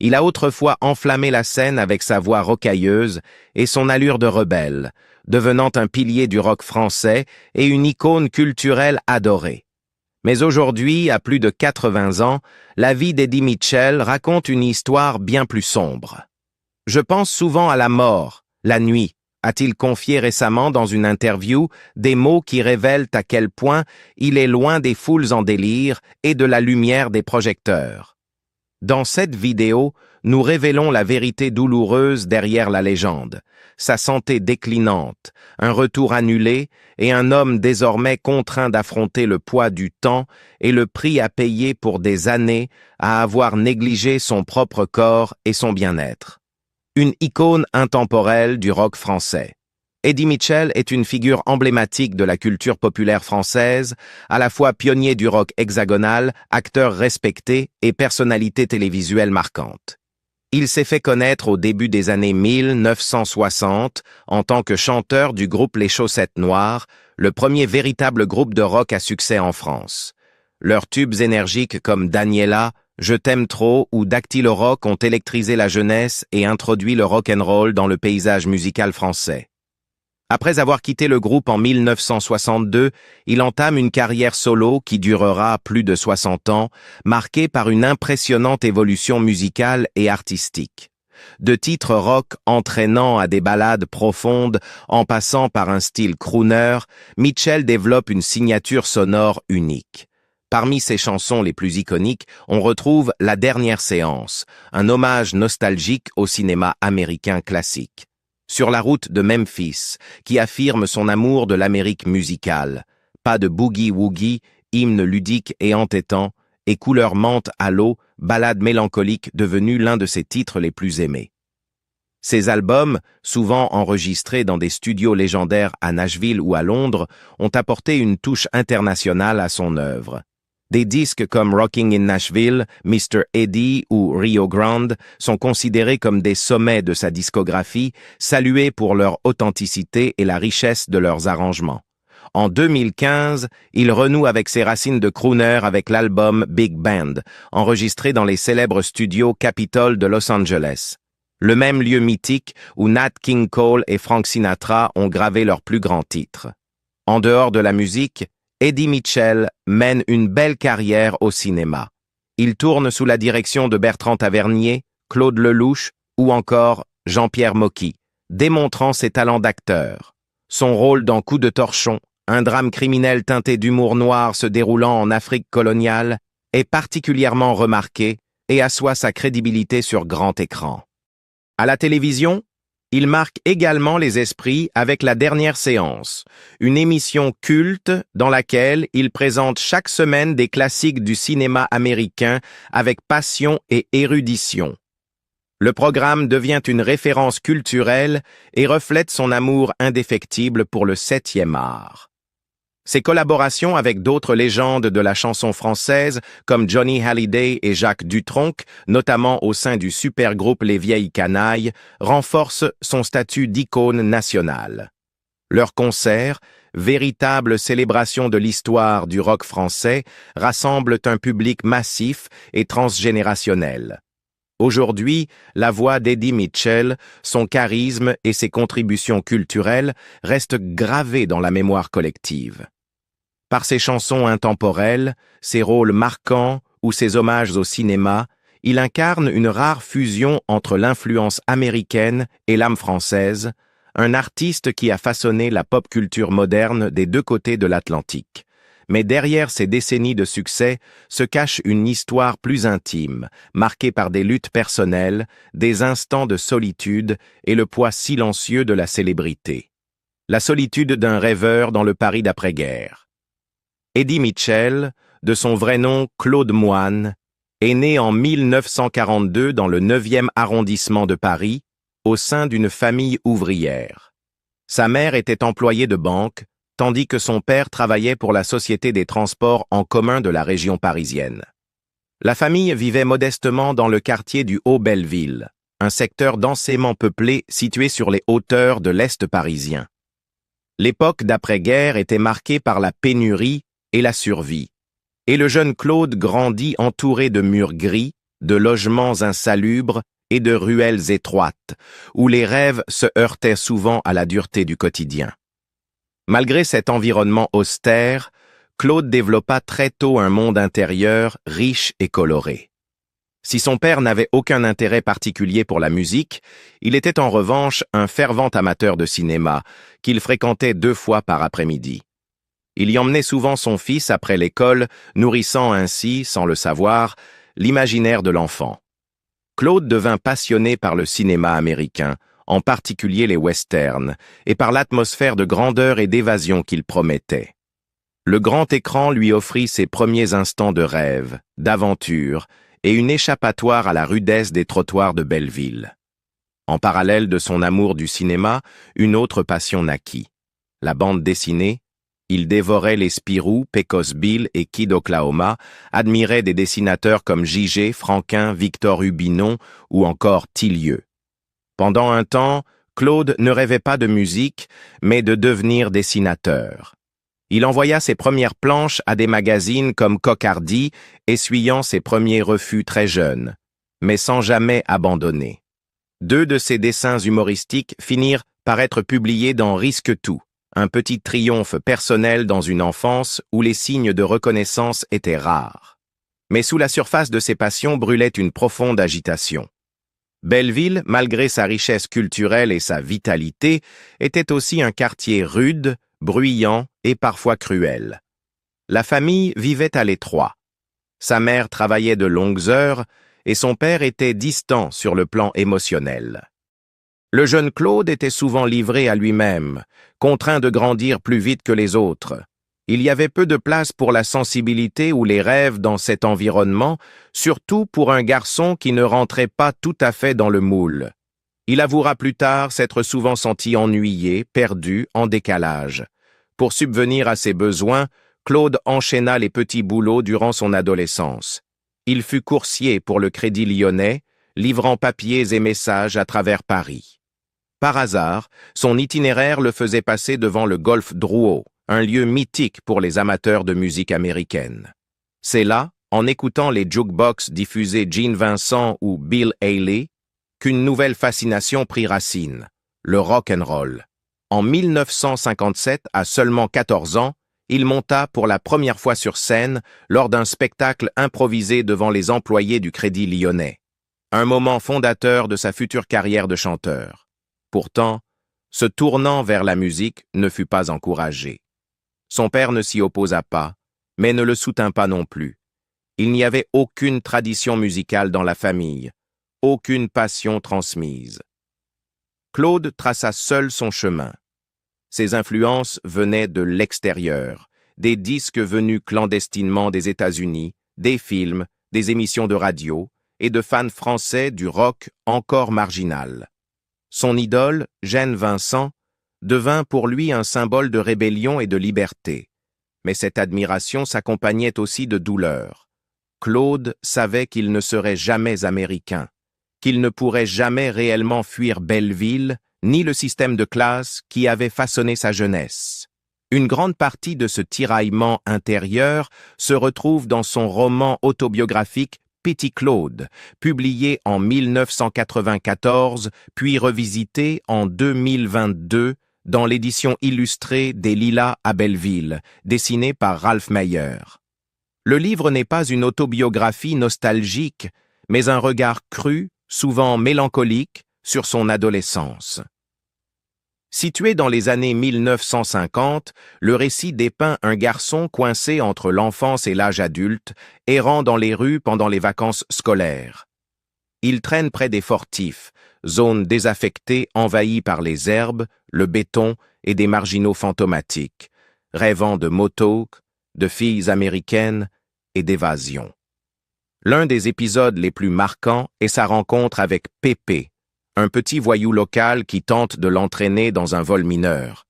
Il a autrefois enflammé la scène avec sa voix rocailleuse et son allure de rebelle, devenant un pilier du rock français et une icône culturelle adorée. Mais aujourd'hui, à plus de 80 ans, la vie d'Eddie Mitchell raconte une histoire bien plus sombre. « Je pense souvent à la mort, la nuit », a-t-il confié récemment dans une interview, des mots qui révèlent à quel point il est loin des foules en délire et de la lumière des projecteurs. Dans cette vidéo, nous révélons la vérité douloureuse derrière la légende, sa santé déclinante, un retour annulé et un homme désormais contraint d'affronter le poids du temps et le prix à payer pour des années à avoir négligé son propre corps et son bien-être. Une icône intemporelle du rock français. Eddie Mitchell est une figure emblématique de la culture populaire française, à la fois pionnier du rock hexagonal, acteur respecté et personnalité télévisuelle marquante. Il s'est fait connaître au début des années 1960 en tant que chanteur du groupe Les Chaussettes Noires, le premier véritable groupe de rock à succès en France. Leurs tubes énergiques comme Daniela, Je t'aime trop ou Dactylo Rock ont électrisé la jeunesse et introduit le rock'n'roll dans le paysage musical français. Après avoir quitté le groupe en 1962, il entame une carrière solo qui durera plus de 60 ans, marquée par une impressionnante évolution musicale et artistique. De titres rock entraînant à des ballades profondes, en passant par un style crooner, Mitchell développe une signature sonore unique. Parmi ses chansons les plus iconiques, on retrouve La Dernière Séance, un hommage nostalgique au cinéma américain classique. Sur la route de Memphis, qui affirme son amour de l'Amérique musicale. Pas de boogie-woogie, hymne ludique et entêtant, et couleur menthe à l'eau, ballade mélancolique devenue l'un de ses titres les plus aimés. Ces albums, souvent enregistrés dans des studios légendaires à Nashville ou à Londres, ont apporté une touche internationale à son œuvre. Des disques comme Rocking in Nashville, Mr. Eddie ou Rio Grande sont considérés comme des sommets de sa discographie, salués pour leur authenticité et la richesse de leurs arrangements. En 2015, il renoue avec ses racines de crooner avec l'album Big Band, enregistré dans les célèbres studios Capitol de Los Angeles. Le même lieu mythique où Nat King Cole et Frank Sinatra ont gravé leurs plus grands titres. En dehors de la musique, Eddie Mitchell mène une belle carrière au cinéma. Il tourne sous la direction de Bertrand Tavernier, Claude Lelouch ou encore Jean-Pierre Mocky, démontrant ses talents d'acteur. Son rôle dans Coup de torchon, un drame criminel teinté d'humour noir se déroulant en Afrique coloniale, est particulièrement remarqué et assoit sa crédibilité sur grand écran. À la télévision, il marque également les esprits avec La Dernière Séance, une émission culte dans laquelle il présente chaque semaine des classiques du cinéma américain avec passion et érudition. Le programme devient une référence culturelle et reflète son amour indéfectible pour le 7e art. Ses collaborations avec d'autres légendes de la chanson française comme Johnny Hallyday et Jacques Dutronc, notamment au sein du supergroupe Les Vieilles Canailles, renforcent son statut d'icône nationale. Leurs concerts, véritables célébrations de l'histoire du rock français, rassemblent un public massif et transgénérationnel. Aujourd'hui, la voix d'Eddie Mitchell, son charisme et ses contributions culturelles restent gravées dans la mémoire collective. Par ses chansons intemporelles, ses rôles marquants ou ses hommages au cinéma, il incarne une rare fusion entre l'influence américaine et l'âme française, un artiste qui a façonné la pop culture moderne des deux côtés de l'Atlantique. Mais derrière ces décennies de succès se cache une histoire plus intime, marquée par des luttes personnelles, des instants de solitude et le poids silencieux de la célébrité. La solitude d'un rêveur dans le Paris d'après-guerre. Eddie Mitchell, de son vrai nom Claude Moine, est né en 1942 dans le 9e arrondissement de Paris, au sein d'une famille ouvrière. Sa mère était employée de banque, tandis que son père travaillait pour la Société des transports en commun de la région parisienne. La famille vivait modestement dans le quartier du Haut-Belleville, un secteur densément peuplé situé sur les hauteurs de l'Est parisien. L'époque d'après-guerre était marquée par la pénurie et la survie, et le jeune Claude grandit entouré de murs gris, de logements insalubres et de ruelles étroites, où les rêves se heurtaient souvent à la dureté du quotidien. Malgré cet environnement austère, Claude développa très tôt un monde intérieur riche et coloré. Si son père n'avait aucun intérêt particulier pour la musique, il était en revanche un fervent amateur de cinéma, qu'il fréquentait 2 fois par après-midi. Il y emmenait souvent son fils après l'école, nourrissant ainsi, sans le savoir, l'imaginaire de l'enfant. Claude devint passionné par le cinéma américain, en particulier les westerns, et par l'atmosphère de grandeur et d'évasion qu'il promettait. Le grand écran lui offrit ses premiers instants de rêve, d'aventure, et une échappatoire à la rudesse des trottoirs de Belleville. En parallèle de son amour du cinéma, une autre passion naquit. La bande dessinée. Il dévorait les Spirou, Pecos Bill et Kid Oklahoma, admirait des dessinateurs comme J.G., Franquin, Victor Hubinon ou encore Tillieux. Pendant un temps, Claude ne rêvait pas de musique, mais de devenir dessinateur. Il envoya ses premières planches à des magazines comme Coq-Hardy, essuyant ses premiers refus très jeunes, mais sans jamais abandonner. 2 de ses dessins humoristiques finirent par être publiés dans Risque tout, un petit triomphe personnel dans une enfance où les signes de reconnaissance étaient rares. Mais sous la surface de ses passions brûlait une profonde agitation. Belleville, malgré sa richesse culturelle et sa vitalité, était aussi un quartier rude, bruyant et parfois cruel. La famille vivait à l'étroit. Sa mère travaillait de longues heures et son père était distant sur le plan émotionnel. Le jeune Claude était souvent livré à lui-même, contraint de grandir plus vite que les autres. Il y avait peu de place pour la sensibilité ou les rêves dans cet environnement, surtout pour un garçon qui ne rentrait pas tout à fait dans le moule. Il avouera plus tard s'être souvent senti ennuyé, perdu, en décalage. Pour subvenir à ses besoins, Claude enchaîna les petits boulots durant son adolescence. Il fut coursier pour le Crédit Lyonnais, livrant papiers et messages à travers Paris. Par hasard, son itinéraire le faisait passer devant le Golf Drouot, un lieu mythique pour les amateurs de musique américaine. C'est là, en écoutant les jukebox diffusés Gene Vincent ou Bill Haley, qu'une nouvelle fascination prit racine, le rock'n'roll. En 1957, à seulement 14 ans, il monta pour la première fois sur scène lors d'un spectacle improvisé devant les employés du Crédit Lyonnais. Un moment fondateur de sa future carrière de chanteur. Pourtant, ce tournant vers la musique ne fut pas encouragé. Son père ne s'y opposa pas, mais ne le soutint pas non plus. Il n'y avait aucune tradition musicale dans la famille, aucune passion transmise. Claude traça seul son chemin. Ses influences venaient de l'extérieur, des disques venus clandestinement des États-Unis, des films, des émissions de radio et de fans français du rock encore marginal. Son idole, Gene Vincent, devint pour lui un symbole de rébellion et de liberté. Mais cette admiration s'accompagnait aussi de douleur. Claude savait qu'il ne serait jamais américain, qu'il ne pourrait jamais réellement fuir Belleville, ni le système de classe qui avait façonné sa jeunesse. Une grande partie de ce tiraillement intérieur se retrouve dans son roman autobiographique Petit Claude, publié en 1994, puis revisité en 2022 dans l'édition illustrée des Lilas à Belleville, dessinée par Ralph Meyer. Le livre n'est pas une autobiographie nostalgique, mais un regard cru, souvent mélancolique, sur son adolescence. Situé dans les années 1950, le récit dépeint un garçon coincé entre l'enfance et l'âge adulte, errant dans les rues pendant les vacances scolaires. Il traîne près des fortifs, zones désaffectées envahies par les herbes, le béton et des marginaux fantomatiques, rêvant de motos, de filles américaines et d'évasion. L'un des épisodes les plus marquants est sa rencontre avec Pépé, un petit voyou local qui tente de l'entraîner dans un vol mineur.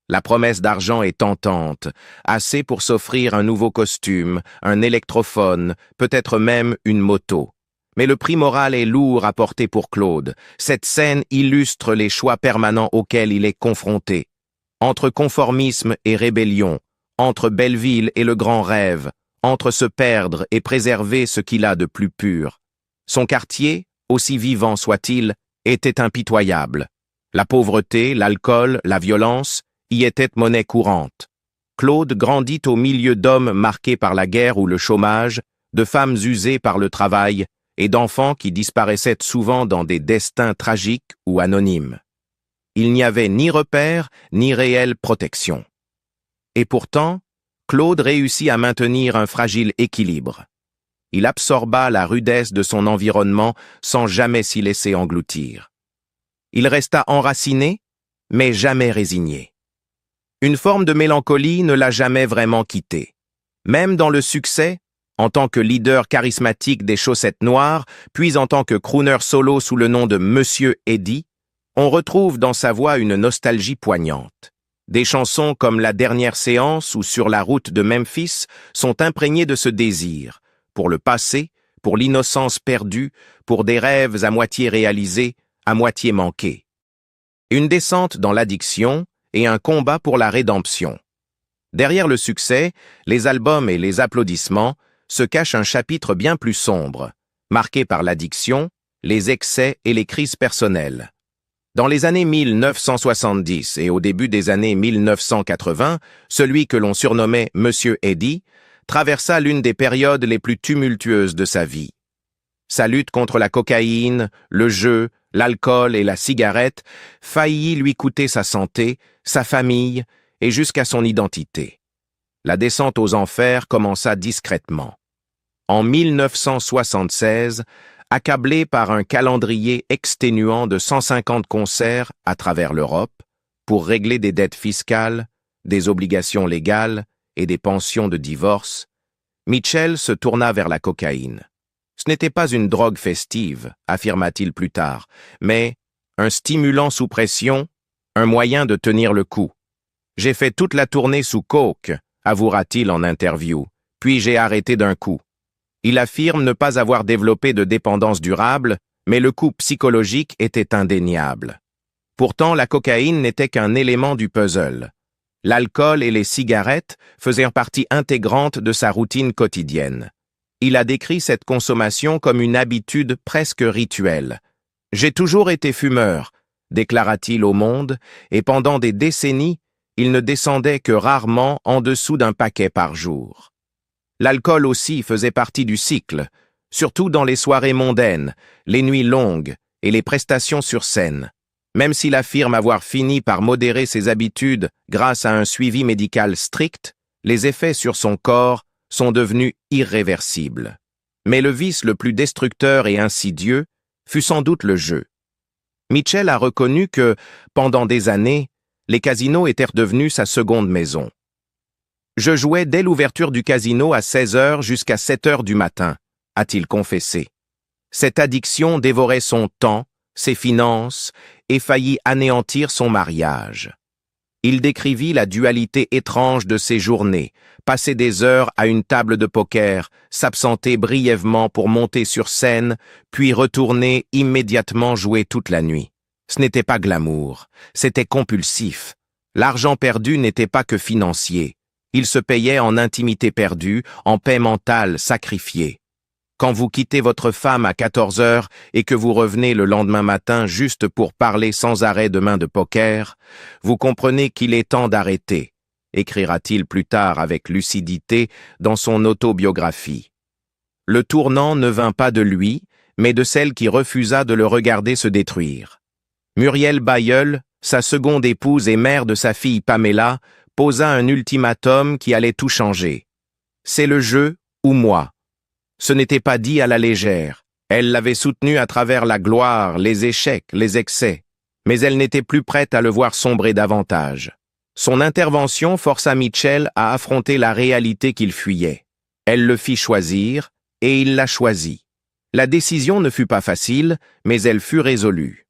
La promesse d'argent est tentante, assez pour s'offrir un nouveau costume, un électrophone, peut-être même une moto. Mais le prix moral est lourd à porter pour Claude. Cette scène illustre les choix permanents auxquels il est confronté. Entre conformisme et rébellion, entre Belleville et le grand rêve, entre se perdre et préserver ce qu'il a de plus pur. Son quartier, aussi vivant soit-il, était impitoyable. La pauvreté, l'alcool, la violence y étaient monnaie courante. Claude grandit au milieu d'hommes marqués par la guerre ou le chômage, de femmes usées par le travail et d'enfants qui disparaissaient souvent dans des destins tragiques ou anonymes. Il n'y avait ni repère, ni réelle protection. Et pourtant, Claude réussit à maintenir un fragile équilibre. Il absorba la rudesse de son environnement sans jamais s'y laisser engloutir. Il resta enraciné, mais jamais résigné. Une forme de mélancolie ne l'a jamais vraiment quitté. Même dans le succès, en tant que leader charismatique des Chaussettes Noires, puis en tant que crooner solo sous le nom de Monsieur Eddy, on retrouve dans sa voix une nostalgie poignante. Des chansons comme La dernière séance ou Sur la route de Memphis sont imprégnées de ce désir, pour le passé, pour l'innocence perdue, pour des rêves à moitié réalisés, à moitié manqués. Une descente dans l'addiction et un combat pour la rédemption. Derrière le succès, les albums et les applaudissements se cache un chapitre bien plus sombre, marqué par l'addiction, les excès et les crises personnelles. Dans les années 1970 et au début des années 1980, celui que l'on surnommait Monsieur Eddy traversa l'une des périodes les plus tumultueuses de sa vie. Sa lutte contre la cocaïne, le jeu, l'alcool et la cigarette faillit lui coûter sa santé, sa famille et jusqu'à son identité. La descente aux enfers commença discrètement. En 1976, accablé par un calendrier exténuant de 150 concerts à travers l'Europe pour régler des dettes fiscales, des obligations légales et des pensions de divorce, Mitchell se tourna vers la cocaïne. Ce n'était pas une drogue festive, affirma-t-il plus tard, mais un stimulant sous pression, un moyen de tenir le coup. J'ai fait toute la tournée sous coke, avouera-t-il en interview, puis j'ai arrêté d'un coup. Il affirme ne pas avoir développé de dépendance durable, mais le coût psychologique était indéniable. Pourtant, la cocaïne n'était qu'un élément du puzzle. L'alcool et les cigarettes faisaient partie intégrante de sa routine quotidienne. Il a décrit cette consommation comme une habitude presque rituelle. « J'ai toujours été fumeur », déclara-t-il au Monde, et pendant des décennies, il ne descendait que rarement en dessous d'un paquet par jour. L'alcool aussi faisait partie du cycle, surtout dans les soirées mondaines, les nuits longues et les prestations sur scène. Même s'il affirme avoir fini par modérer ses habitudes grâce à un suivi médical strict, les effets sur son corps sont devenus irréversibles. Mais le vice le plus destructeur et insidieux fut sans doute le jeu. Mitchell a reconnu que, pendant des années, les casinos étaient devenus sa seconde maison. Je jouais dès l'ouverture du casino à 16h jusqu'à 7h du matin, a-t-il confessé. Cette addiction dévorait son temps, ses finances et faillit anéantir son mariage. Il décrivit la dualité étrange de ses journées, passer des heures à une table de poker, s'absenter brièvement pour monter sur scène, puis retourner immédiatement jouer toute la nuit. Ce n'était pas glamour, c'était compulsif. L'argent perdu n'était pas que financier. Il se payait en intimité perdue, en paix mentale sacrifiée. Quand vous quittez votre femme à 14h et que vous revenez le lendemain matin juste pour parler sans arrêt de main de poker, vous comprenez qu'il est temps d'arrêter, écrira-t-il plus tard avec lucidité dans son autobiographie. Le tournant ne vint pas de lui, mais de celle qui refusa de le regarder se détruire. Muriel Bailleul, sa seconde épouse et mère de sa fille Pamela, posa un ultimatum qui allait tout changer. C'est le jeu ou moi. Ce n'était pas dit à la légère. Elle l'avait soutenu à travers la gloire, les échecs, les excès. Mais elle n'était plus prête à le voir sombrer davantage. Son intervention força Mitchell à affronter la réalité qu'il fuyait. Elle le fit choisir, et il l'a choisi. La décision ne fut pas facile, mais elle fut résolue.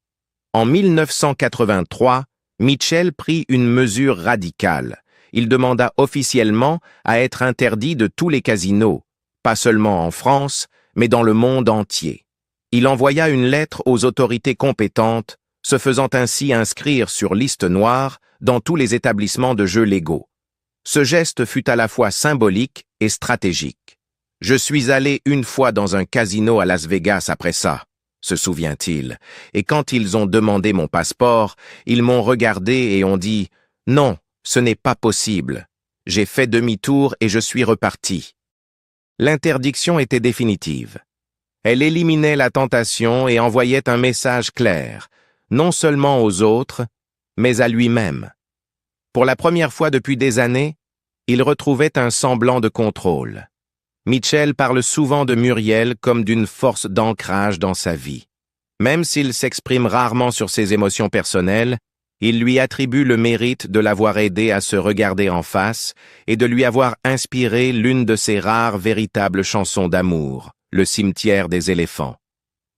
En 1983, Mitchell prit une mesure radicale. Il demanda officiellement à être interdit de tous les casinos, pas seulement en France, mais dans le monde entier. Il envoya une lettre aux autorités compétentes, se faisant ainsi inscrire sur liste noire dans tous les établissements de jeux légaux. Ce geste fut à la fois symbolique et stratégique. Je suis allé une fois dans un casino à Las Vegas après ça, se souvient-il, et quand ils ont demandé mon passeport, ils m'ont regardé et ont dit « Non, ce n'est pas possible. » J'ai fait demi-tour et je suis reparti. L'interdiction était définitive. Elle éliminait la tentation et envoyait un message clair, non seulement aux autres, mais à lui-même. Pour la première fois depuis des années, il retrouvait un semblant de contrôle. Mitchell parle souvent de Muriel comme d'une force d'ancrage dans sa vie. Même s'il s'exprime rarement sur ses émotions personnelles, il lui attribue le mérite de l'avoir aidé à se regarder en face et de lui avoir inspiré l'une de ses rares véritables chansons d'amour, Le cimetière des éléphants.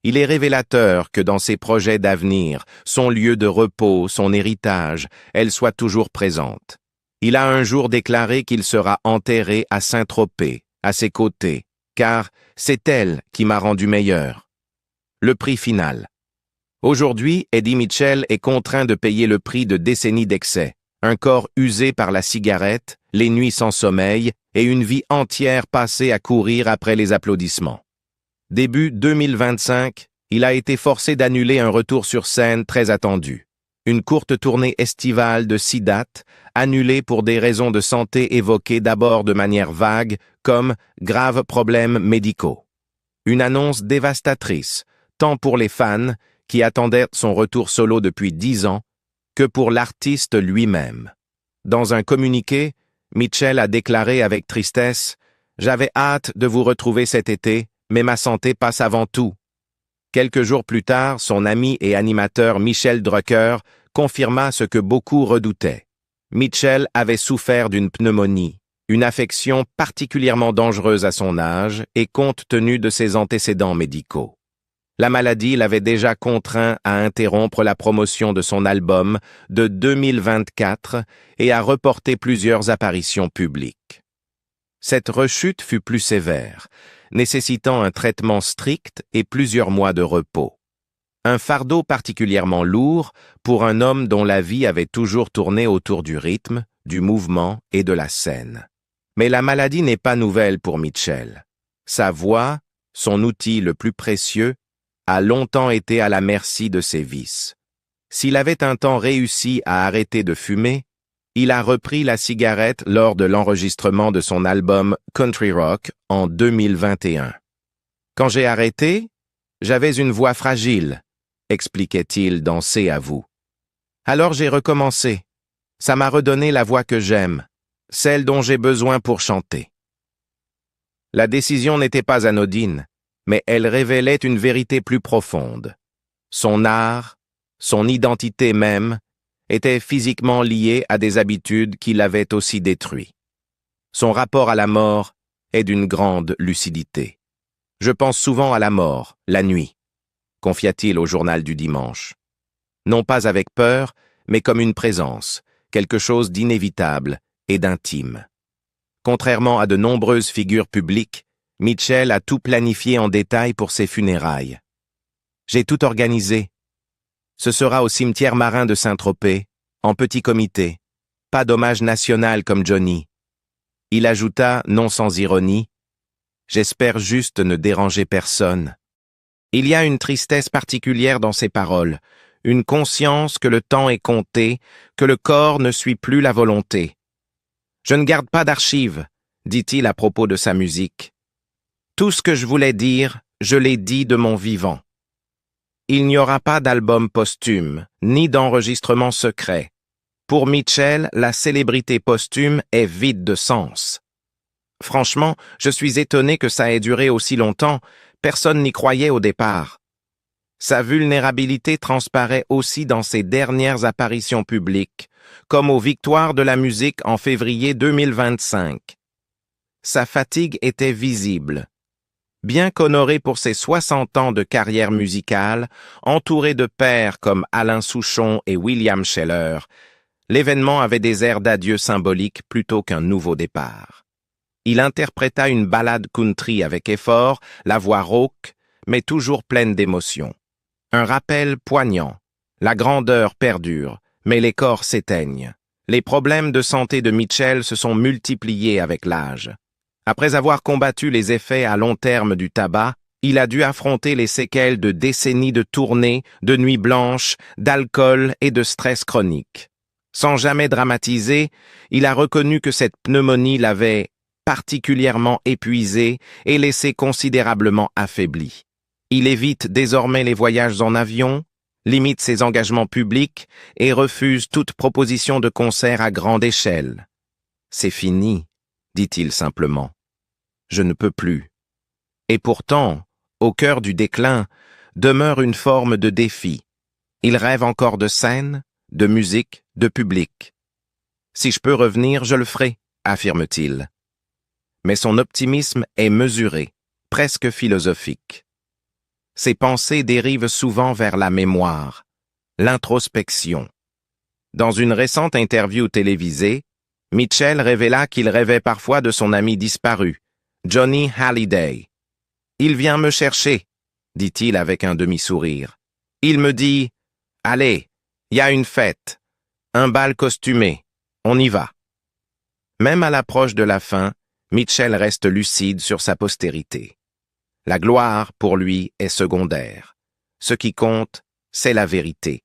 Il est révélateur que dans ses projets d'avenir, son lieu de repos, son héritage, elle soit toujours présente. Il a un jour déclaré qu'il sera enterré à Saint-Tropez, à ses côtés, car c'est elle qui m'a rendu meilleur. Le prix final. Aujourd'hui, Eddie Mitchell est contraint de payer le prix de décennies d'excès, un corps usé par la cigarette, les nuits sans sommeil et une vie entière passée à courir après les applaudissements. Début 2025, il a été forcé d'annuler un retour sur scène très attendu. Une courte tournée estivale de 6 dates, annulée pour des raisons de santé évoquées d'abord de manière vague, comme graves problèmes médicaux. Une annonce dévastatrice, tant pour les fans, qui attendaient son retour solo depuis 10 ans, que pour l'artiste lui-même. Dans un communiqué, Mitchell a déclaré avec tristesse « J'avais hâte de vous retrouver cet été, mais ma santé passe avant tout. » Quelques jours plus tard, son ami et animateur Michel Drucker confirma ce que beaucoup redoutaient. Mitchell avait souffert d'une pneumonie, une affection particulièrement dangereuse à son âge et compte tenu de ses antécédents médicaux. La maladie l'avait déjà contraint à interrompre la promotion de son album de 2024 et à reporter plusieurs apparitions publiques. Cette rechute fut plus sévère, nécessitant un traitement strict et plusieurs mois de repos. Un fardeau particulièrement lourd pour un homme dont la vie avait toujours tourné autour du rythme, du mouvement et de la scène. Mais la maladie n'est pas nouvelle pour Mitchell. Sa voix, son outil le plus précieux, a longtemps été à la merci de ses vices. S'il avait un temps réussi à arrêter de fumer, il a repris la cigarette lors de l'enregistrement de son album Country Rock en 2021. Quand j'ai arrêté, j'avais une voix fragile, expliquait-il dans C'est à vous. Alors j'ai recommencé. Ça m'a redonné la voix que j'aime, celle dont j'ai besoin pour chanter. La décision n'était pas anodine, mais elle révélait une vérité plus profonde. Son art, son identité même, était physiquement lié à des habitudes qui l'avaient aussi détruit. Son rapport à la mort est d'une grande lucidité. Je pense souvent à la mort, la nuit, confia-t-il au journal du dimanche. Non pas avec peur, mais comme une présence, quelque chose d'inévitable et d'intime. Contrairement à de nombreuses figures publiques, Mitchell a tout planifié en détail pour ses funérailles. J'ai tout organisé. Ce sera au cimetière marin de Saint-Tropez, en petit comité, pas d'hommage national comme Johnny. Il ajouta, non sans ironie, « J'espère juste ne déranger personne. » Il y a une tristesse particulière dans ses paroles, une conscience que le temps est compté, que le corps ne suit plus la volonté. « Je ne garde pas d'archives, » dit-il à propos de sa musique. « Tout ce que je voulais dire, je l'ai dit de mon vivant. » Il n'y aura pas d'album posthume, ni d'enregistrement secret. Pour Mitchell, la célébrité posthume est vide de sens. Franchement, je suis étonné que ça ait duré aussi longtemps, personne n'y croyait au départ. Sa vulnérabilité transparaît aussi dans ses dernières apparitions publiques, comme aux Victoires de la musique en février 2025. Sa fatigue était visible. Bien qu'honoré pour ses 60 ans de carrière musicale, entouré de pairs comme Alain Souchon et William Sheller, l'événement avait des airs d'adieu symboliques plutôt qu'un nouveau départ. Il interpréta une ballade country avec effort, la voix rauque, mais toujours pleine d'émotion. Un rappel poignant. La grandeur perdure, mais les corps s'éteignent. Les problèmes de santé de Mitchell se sont multipliés avec l'âge. Après avoir combattu les effets à long terme du tabac, il a dû affronter les séquelles de décennies de tournées, de nuits blanches, d'alcool et de stress chronique. Sans jamais dramatiser, il a reconnu que cette pneumonie l'avait particulièrement épuisé et laissé considérablement affaibli. Il évite désormais les voyages en avion, limite ses engagements publics et refuse toute proposition de concert à grande échelle. « C'est fini », dit-il simplement. « Je ne peux plus. » Et pourtant, au cœur du déclin, demeure une forme de défi. Il rêve encore de scène, de musique, de public. « Si je peux revenir, je le ferai », affirme-t-il. Mais son optimisme est mesuré, presque philosophique. Ses pensées dérivent souvent vers la mémoire, l'introspection. Dans une récente interview télévisée, Mitchell révéla qu'il rêvait parfois de son ami disparu, Johnny Hallyday. « Il vient me chercher », dit-il avec un demi-sourire. « Il me dit « Allez, il y a une fête, un bal costumé, on y va ». Même à l'approche de la fin, Mitchell reste lucide sur sa postérité. La gloire, pour lui, est secondaire. Ce qui compte, c'est la vérité,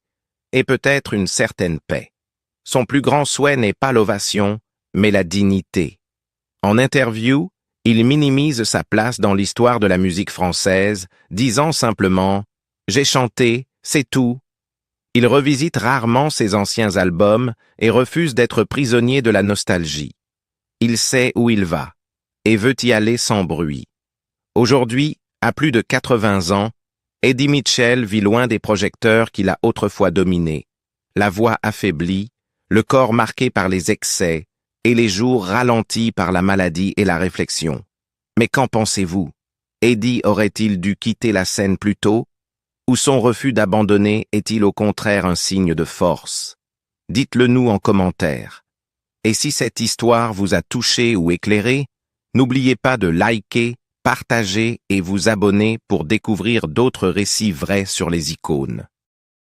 et peut-être une certaine paix. Son plus grand souhait n'est pas l'ovation, mais la dignité. En interview, il minimise sa place dans l'histoire de la musique française, disant simplement « J'ai chanté, c'est tout ». Il revisite rarement ses anciens albums et refuse d'être prisonnier de la nostalgie. Il sait où il va, et veut y aller sans bruit. Aujourd'hui, à plus de 80 ans, Eddie Mitchell vit loin des projecteurs qu'il a autrefois dominés, la voix affaiblie, le corps marqué par les excès et les jours ralentis par la maladie et la réflexion. Mais qu'en pensez-vous? Eddie aurait-il dû quitter la scène plus tôt? Ou son refus d'abandonner est-il au contraire un signe de force? Dites-le nous en commentaire. Et si cette histoire vous a touché ou éclairé, n'oubliez pas de liker, partager et vous abonner pour découvrir d'autres récits vrais sur les icônes.